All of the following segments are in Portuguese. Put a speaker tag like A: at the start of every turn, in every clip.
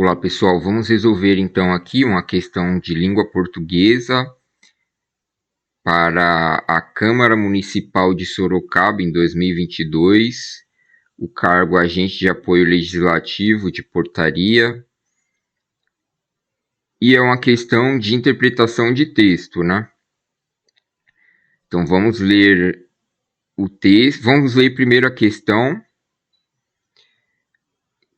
A: Olá pessoal, vamos resolver então aqui uma questão de língua portuguesa para a Câmara Municipal de Sorocaba em 2022, o cargo Agente de Apoio Legislativo de Portaria, e é uma questão de interpretação de texto, né? Então vamos ler o texto, vamos ler primeiro a questão,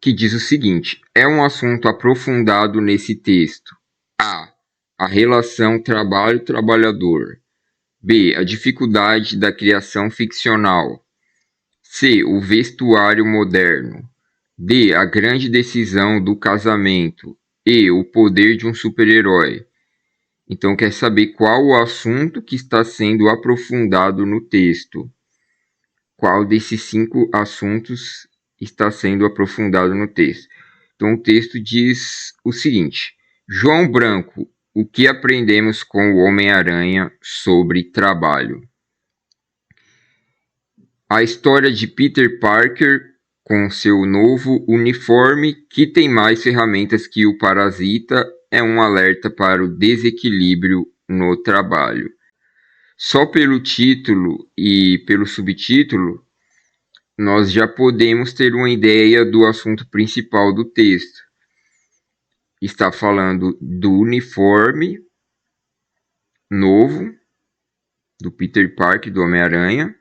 A: que diz o seguinte: é um assunto aprofundado nesse texto. A relação trabalho-trabalhador. B. A dificuldade da criação ficcional. C. O vestuário moderno. D. A grande decisão do casamento. E. O poder de um super-herói. Então, quer saber qual o assunto que está sendo aprofundado no texto? Qual desses 5 assuntos está sendo aprofundado no texto? Então, o texto diz o seguinte: João Branco, o que aprendemos com o Homem-Aranha sobre trabalho? A história de Peter Parker com seu novo uniforme, que tem mais ferramentas que o Parasita, é um alerta para o desequilíbrio no trabalho. Só pelo título e pelo subtítulo, nós já podemos ter uma ideia do assunto principal do texto. Está falando do uniforme novo do Peter Parker, do Homem-Aranha,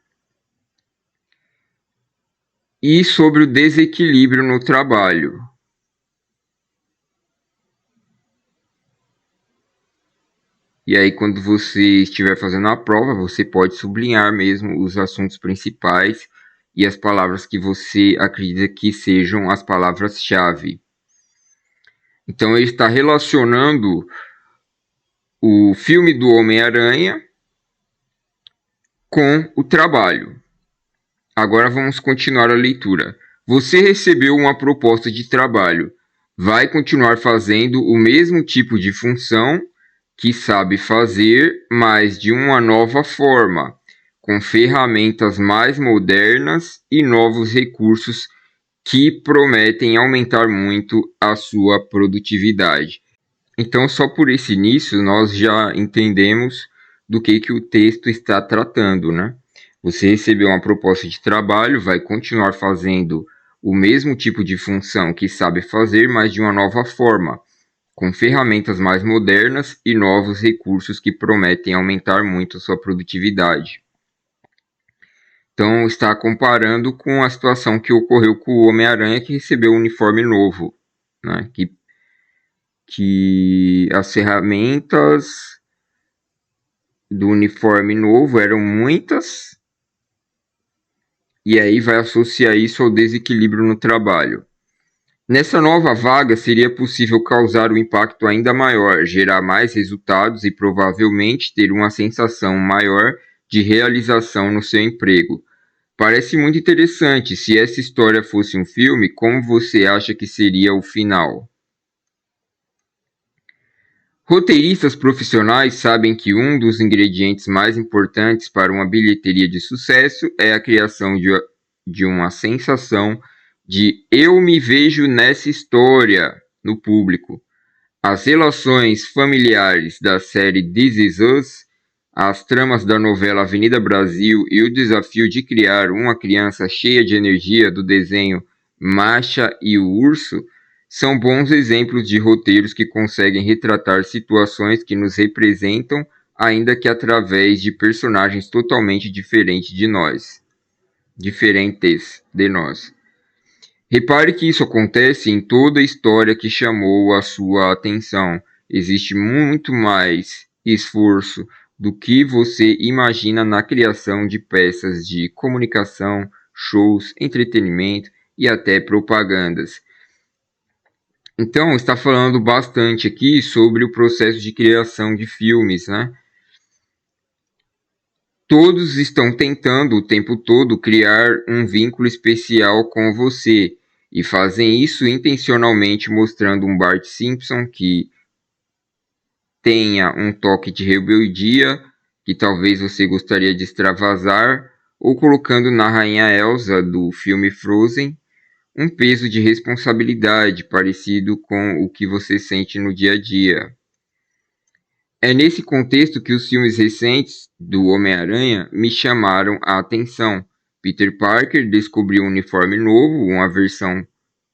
A: e sobre o desequilíbrio no trabalho. E aí, quando você estiver fazendo a prova, você pode sublinhar mesmo os assuntos principais e as palavras que você acredita que sejam as palavras-chave. Então, ele está relacionando o filme do Homem-Aranha com o trabalho. Agora vamos continuar a leitura. Você recebeu uma proposta de trabalho. Vai continuar fazendo o mesmo tipo de função que sabe fazer, mas de uma nova forma, com ferramentas mais modernas e novos recursos que prometem aumentar muito a sua produtividade. Então, só por esse início, nós já entendemos do que o texto está tratando, né? Você recebeu uma proposta de trabalho, vai continuar fazendo o mesmo tipo de função que sabe fazer, mas de uma nova forma, com ferramentas mais modernas e novos recursos que prometem aumentar muito a sua produtividade. Então, está comparando com a situação que ocorreu com o Homem-Aranha, que recebeu um uniforme novo, né? Que as ferramentas do uniforme novo eram muitas, e aí vai associar isso ao desequilíbrio no trabalho. Nessa nova vaga, seria possível causar um impacto ainda maior, gerar mais resultados e provavelmente ter uma sensação maior de realização no seu emprego. Parece muito interessante. Se essa história fosse um filme, como você acha que seria o final? Roteiristas profissionais sabem que um dos ingredientes mais importantes para uma bilheteria de sucesso é a criação de uma sensação de "eu me vejo nessa história" no público. As relações familiares da série This Is Us, as tramas da novela Avenida Brasil e o desafio de criar uma criança cheia de energia do desenho Masha e o Urso são bons exemplos de roteiros que conseguem retratar situações que nos representam, ainda que através de personagens totalmente diferentes de nós. Repare que isso acontece em toda a história que chamou a sua atenção. Existe muito mais esforço do que você imagina na criação de peças de comunicação, shows, entretenimento e até propagandas. Então, está falando bastante aqui sobre o processo de criação de filmes, né? Todos estão tentando o tempo todo criar um vínculo especial com você e fazem isso intencionalmente, mostrando um Bart Simpson que tenha um toque de rebeldia que talvez você gostaria de extravasar, ou colocando na Rainha Elsa do filme Frozen um peso de responsabilidade parecido com o que você sente no dia a dia. É nesse contexto que os filmes recentes do Homem-Aranha me chamaram a atenção. Peter Parker descobriu um uniforme novo, uma versão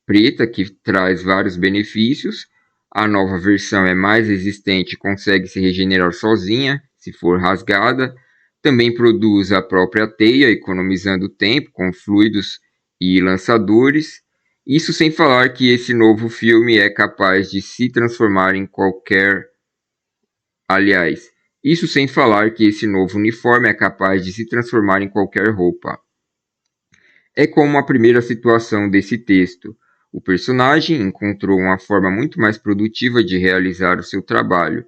A: preta que traz vários benefícios. A nova versão é mais resistente e consegue se regenerar sozinha, se for rasgada. Também produz a própria teia, economizando tempo com fluidos e lançadores. Isso sem falar que esse novo filme é capaz de se transformar em qualquer. Aliás, isso sem falar que esse novo uniforme é capaz de se transformar em qualquer roupa. É como a primeira situação desse texto. O personagem encontrou uma forma muito mais produtiva de realizar o seu trabalho.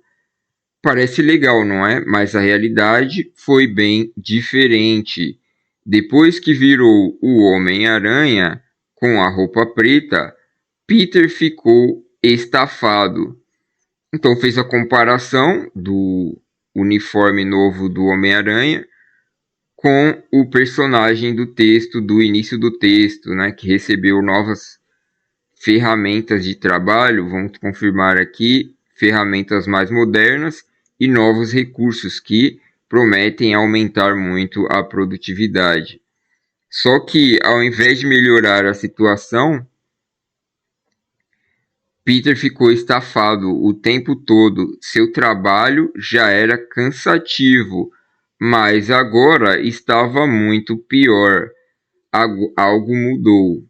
A: Parece legal, não é? Mas a realidade foi bem diferente. Depois que virou o Homem-Aranha com a roupa preta, Peter ficou estafado. Então fez a comparação do uniforme novo do Homem-Aranha com o personagem do texto, do início do texto, né, que recebeu novas ferramentas de trabalho, vamos confirmar aqui, ferramentas mais modernas e novos recursos que prometem aumentar muito a produtividade. Só que, ao invés de melhorar a situação, Peter ficou estafado o tempo todo. Seu trabalho já era cansativo, mas agora estava muito pior. Algo mudou.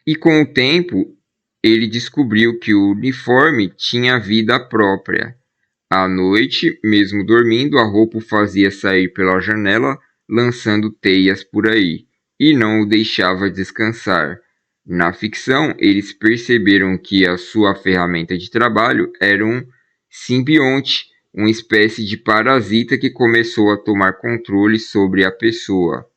A: E com o tempo, ele descobriu que o uniforme tinha vida própria. À noite, mesmo dormindo, a roupa o fazia sair pela janela, lançando teias por aí, e não o deixava descansar. Na ficção, eles perceberam que a sua ferramenta de trabalho era um simbionte, uma espécie de parasita que começou a tomar controle sobre a pessoa.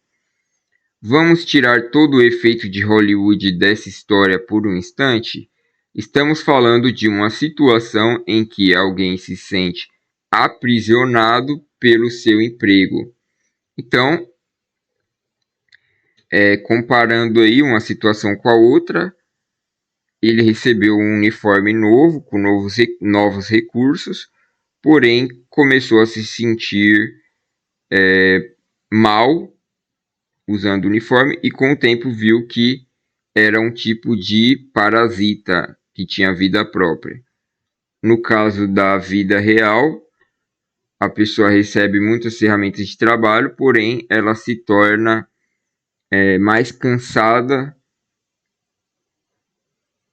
A: Vamos tirar todo o efeito de Hollywood dessa história por um instante? Estamos falando de uma situação em que alguém se sente aprisionado pelo seu emprego. Então, comparando aí uma situação com a outra, ele recebeu um uniforme novo, com novos recursos, porém começou a se sentir mal usando o uniforme e com o tempo viu que era um tipo de parasita que tinha vida própria. No caso da vida real, a pessoa recebe muitas ferramentas de trabalho, porém ela se torna mais cansada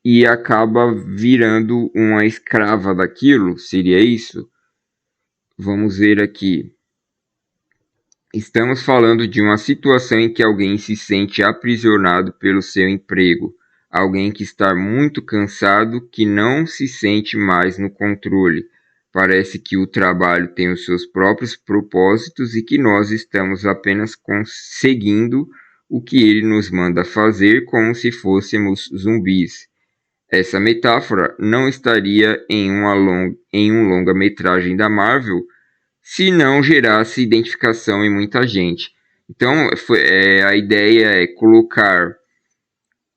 A: e acaba virando uma escrava daquilo. Seria isso? Vamos ver aqui. Estamos falando de uma situação em que alguém se sente aprisionado pelo seu emprego, alguém que está muito cansado, que não se sente mais no controle. Parece que o trabalho tem os seus próprios propósitos e que nós estamos apenas conseguindo o que ele nos manda fazer como se fôssemos zumbis. Essa metáfora não estaria em um longa-metragem da Marvel se não gerasse identificação em muita gente. Então, a ideia é colocar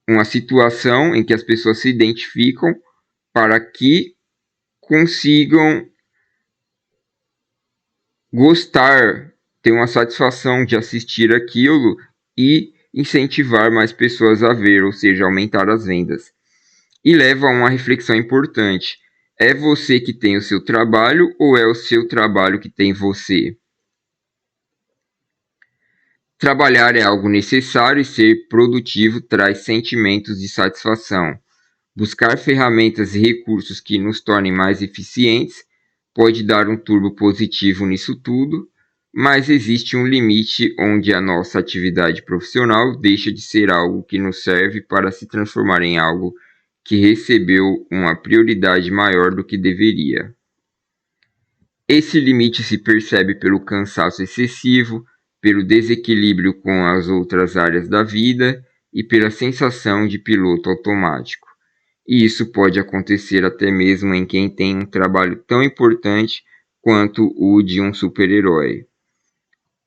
A: uma situação em que as pessoas se identificam para que consigam gostar, ter uma satisfação de assistir aquilo e incentivar mais pessoas a ver, ou seja, aumentar as vendas. E leva a uma reflexão importante. É você que tem o seu trabalho ou é o seu trabalho que tem você? Trabalhar é algo necessário e ser produtivo traz sentimentos de satisfação. Buscar ferramentas e recursos que nos tornem mais eficientes pode dar um turbo positivo nisso tudo, mas existe um limite onde a nossa atividade profissional deixa de ser algo que nos serve para se transformar em algo que recebeu uma prioridade maior do que deveria. Esse limite se percebe pelo cansaço excessivo, pelo desequilíbrio com as outras áreas da vida e pela sensação de piloto automático. E isso pode acontecer até mesmo em quem tem um trabalho tão importante quanto o de um super-herói.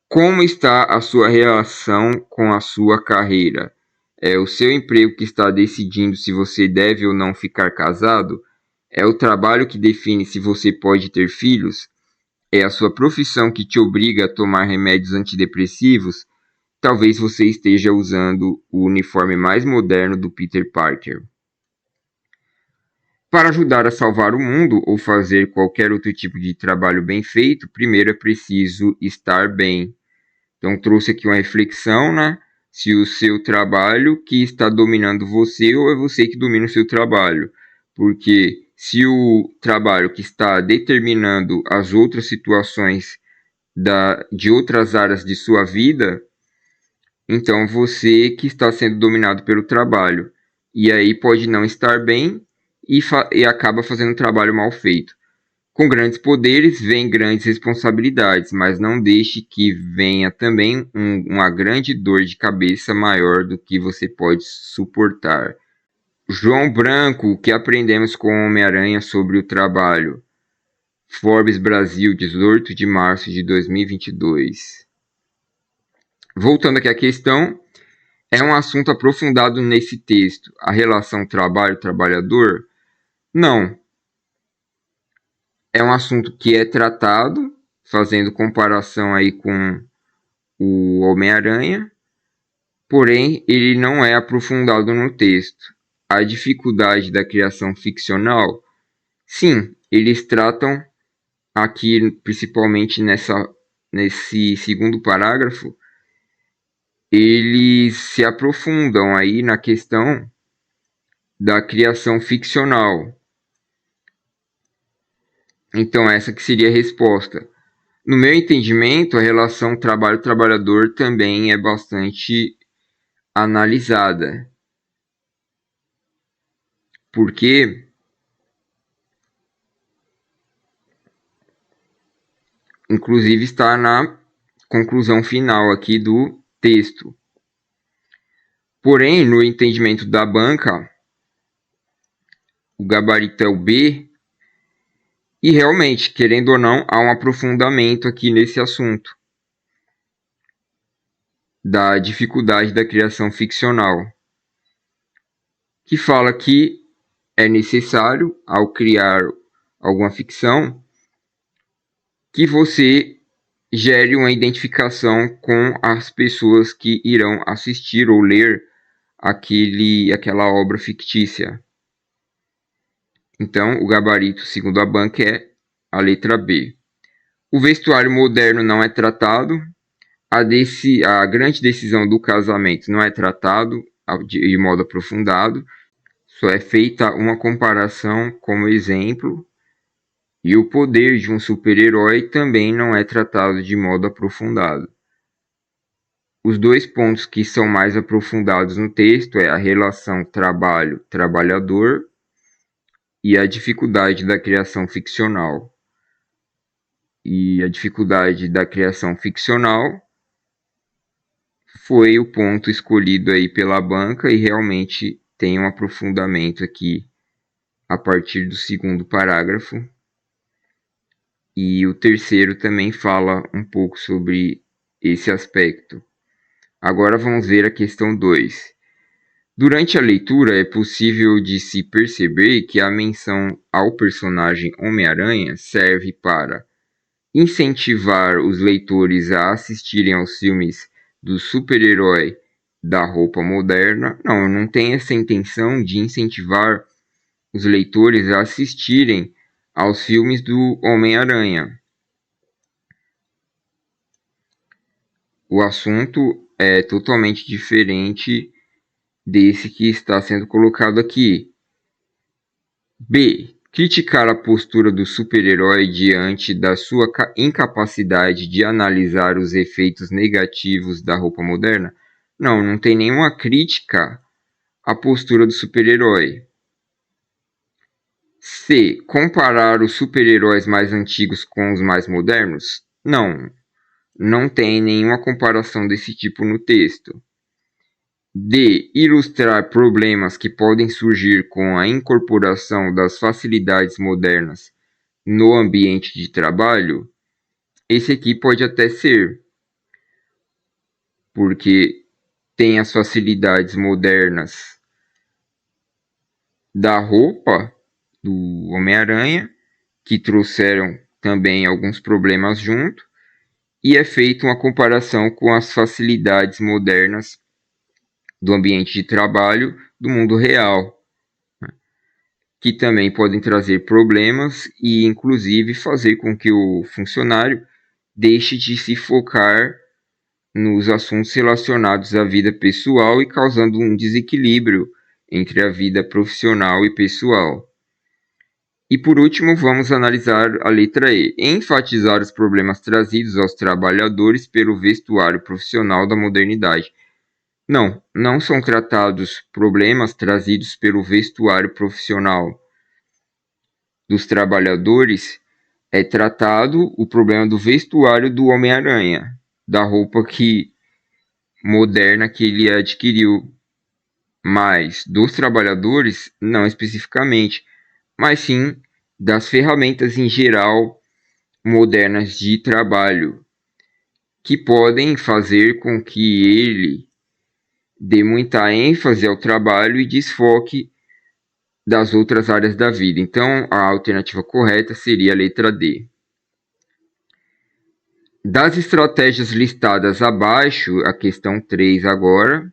A: Como está a sua relação com a sua carreira? É o seu emprego que está decidindo se você deve ou não ficar casado? É o trabalho que define se você pode ter filhos? É a sua profissão que te obriga a tomar remédios antidepressivos? Talvez você esteja usando o uniforme mais moderno do Peter Parker. Para ajudar a salvar o mundo ou fazer qualquer outro tipo de trabalho bem feito, primeiro é preciso estar bem. Então trouxe aqui uma reflexão, né? Se o seu trabalho que está dominando você ou é você que domina o seu trabalho. Porque se o trabalho que está determinando as outras situações de outras áreas de sua vida, então você que está sendo dominado pelo trabalho. E aí pode não estar bem e acaba fazendo um trabalho mal feito. Com grandes poderes vem grandes responsabilidades, mas não deixe que venha também uma grande dor de cabeça maior do que você pode suportar. João Branco, o que aprendemos com Homem-Aranha sobre o trabalho? Forbes Brasil, 18 de março de 2022. Voltando aqui à questão, é um assunto aprofundado nesse texto. A relação trabalho-trabalhador? Não. É um assunto que é tratado, fazendo comparação aí com o Homem-Aranha, porém ele não é aprofundado no texto. A dificuldade da criação ficcional? Sim, eles tratam aqui, principalmente nesse segundo parágrafo, eles se aprofundam aí na questão da criação ficcional. Então essa que seria a resposta. No meu entendimento, a relação trabalho-trabalhador também é bastante analisada, porque, inclusive, está na conclusão final aqui do texto. Porém, no entendimento da banca, o gabarito é o B, e realmente, querendo ou não, há um aprofundamento aqui nesse assunto da dificuldade da criação ficcional, que fala que é necessário, ao criar alguma ficção, que você gere uma identificação com as pessoas que irão assistir ou ler aquela obra fictícia. Então, o gabarito, segundo a banca, é a letra B. O vestuário moderno não é tratado. A grande decisão do casamento não é tratado de modo aprofundado. Só é feita uma comparação como exemplo. E o poder de um super-herói também não é tratado de modo aprofundado. Os dois pontos que são mais aprofundados no texto é a relação trabalho-trabalhador e a dificuldade da criação ficcional. E a dificuldade da criação ficcional foi o ponto escolhido aí pela banca e realmente tem um aprofundamento aqui a partir do segundo parágrafo. E o terceiro também fala um pouco sobre esse aspecto. Agora vamos ver a questão 2. Durante a leitura é possível de se perceber que a menção ao personagem Homem-Aranha serve para incentivar os leitores a assistirem aos filmes do super-herói da roupa moderna. Não tem essa intenção de incentivar os leitores a assistirem aos filmes do Homem-Aranha. O assunto é totalmente diferente desse que está sendo colocado aqui. B. Criticar a postura do super-herói diante da sua incapacidade de analisar os efeitos negativos da roupa moderna? Não tem nenhuma crítica à postura do super-herói. C. Comparar os super-heróis mais antigos com os mais modernos? Não tem nenhuma comparação desse tipo no texto. D. Ilustrar problemas que podem surgir com a incorporação das facilidades modernas no ambiente de trabalho. Esse aqui pode até ser, porque tem as facilidades modernas da roupa do Homem-Aranha, que trouxeram também alguns problemas junto, e é feita uma comparação com as facilidades modernas do ambiente de trabalho do mundo real, que também podem trazer problemas e, inclusive, fazer com que o funcionário deixe de se focar nos assuntos relacionados à vida pessoal e causando um desequilíbrio entre a vida profissional e pessoal. E por último, vamos analisar a letra E. Enfatizar os problemas trazidos aos trabalhadores pelo vestuário profissional da modernidade. Não são tratados problemas trazidos pelo vestuário profissional dos trabalhadores, é tratado o problema do vestuário do Homem-Aranha, da roupa moderna que ele adquiriu, mas dos trabalhadores, não especificamente, mas sim das ferramentas em geral modernas de trabalho, que podem fazer com que ele dê muita ênfase ao trabalho e desfoque das outras áreas da vida. Então, a alternativa correta seria a letra D. Das estratégias listadas abaixo, a questão 3 agora,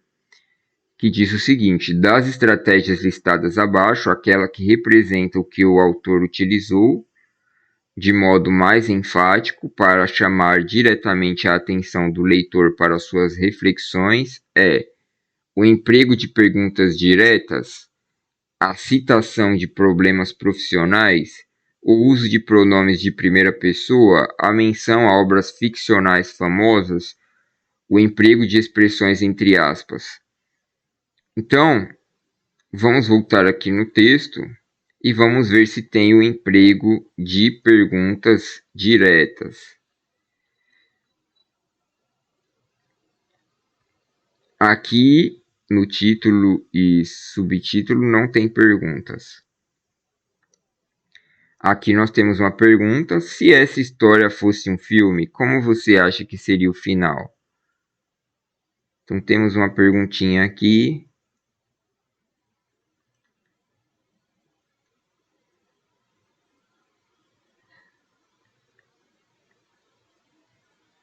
A: que diz o seguinte: das estratégias listadas abaixo, aquela que representa o que o autor utilizou de modo mais enfático para chamar diretamente a atenção do leitor para suas reflexões é o emprego de perguntas diretas, a citação de problemas profissionais, o uso de pronomes de primeira pessoa, a menção a obras ficcionais famosas, o emprego de expressões entre aspas. Então, vamos voltar aqui no texto e vamos ver se tem o emprego de perguntas diretas. Aqui no título e subtítulo não tem perguntas. Aqui nós temos uma pergunta: se essa história fosse um filme, como você acha que seria o final? Então temos uma perguntinha aqui.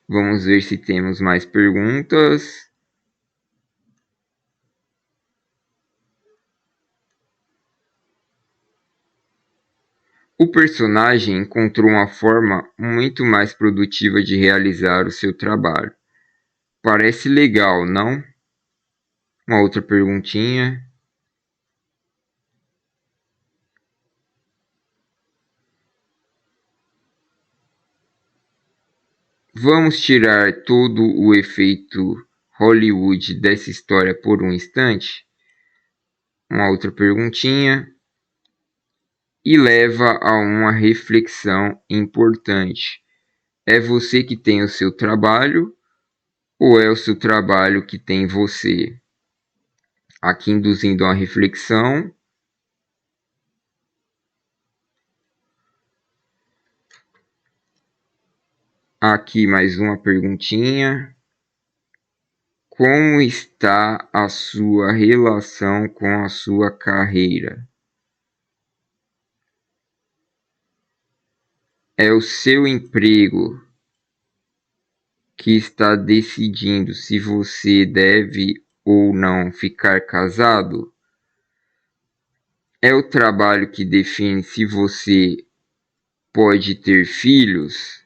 A: Vamos ver se temos mais perguntas. O personagem encontrou uma forma muito mais produtiva de realizar o seu trabalho. Parece legal, não? Uma outra perguntinha. Vamos tirar todo o efeito Hollywood dessa história por um instante? Uma outra perguntinha. E leva a uma reflexão importante. É você que tem o seu trabalho ou é o seu trabalho que tem você? Aqui induzindo uma reflexão. Aqui mais uma perguntinha. Como está a sua relação com a sua carreira? É o seu emprego que está decidindo se você deve ou não ficar casado? É o trabalho que define se você pode ter filhos?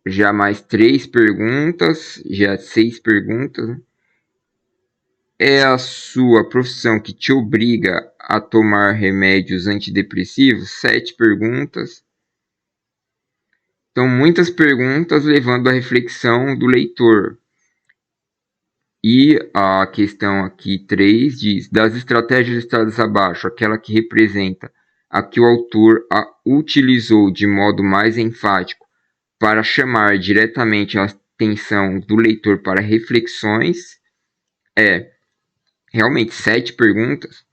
A: Já mais 3 perguntas, já 6 perguntas. É a sua profissão que te obriga a tomar remédios antidepressivos? 7 perguntas. Então, muitas perguntas levando à reflexão do leitor. E a questão aqui 3 diz: das estratégias listadas abaixo, aquela que representa a que o autor utilizou de modo mais enfático para chamar diretamente a atenção do leitor para reflexões, é realmente 7 perguntas.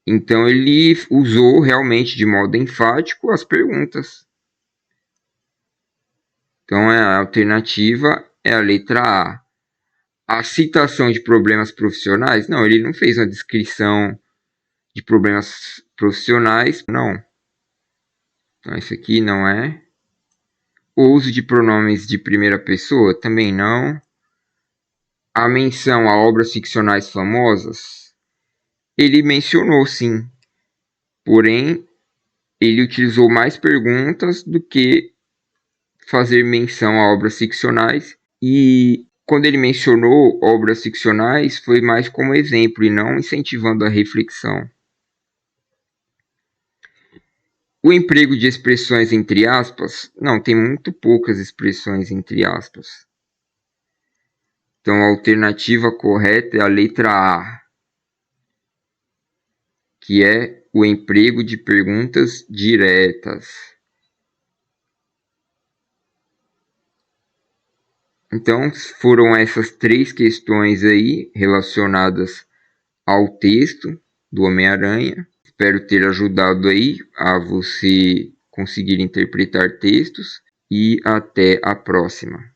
A: Então ele usou realmente de modo enfático as perguntas. Então a alternativa é a letra A. A citação de problemas profissionais, não, ele não fez uma descrição de problemas profissionais, não. Então, isso aqui não é. O uso de pronomes de primeira pessoa, também não. A menção a obras ficcionais famosas, ele mencionou sim, porém ele utilizou mais perguntas do que fazer menção a obras ficcionais, e quando ele mencionou obras ficcionais foi mais como exemplo e não incentivando a reflexão. O emprego de expressões entre aspas, não, tem muito poucas expressões entre aspas. Então a alternativa correta é a letra A, que é o emprego de perguntas diretas. Então foram essas 3 questões aí relacionadas ao texto do Homem-Aranha. Espero ter ajudado aí a você conseguir interpretar textos e até a próxima.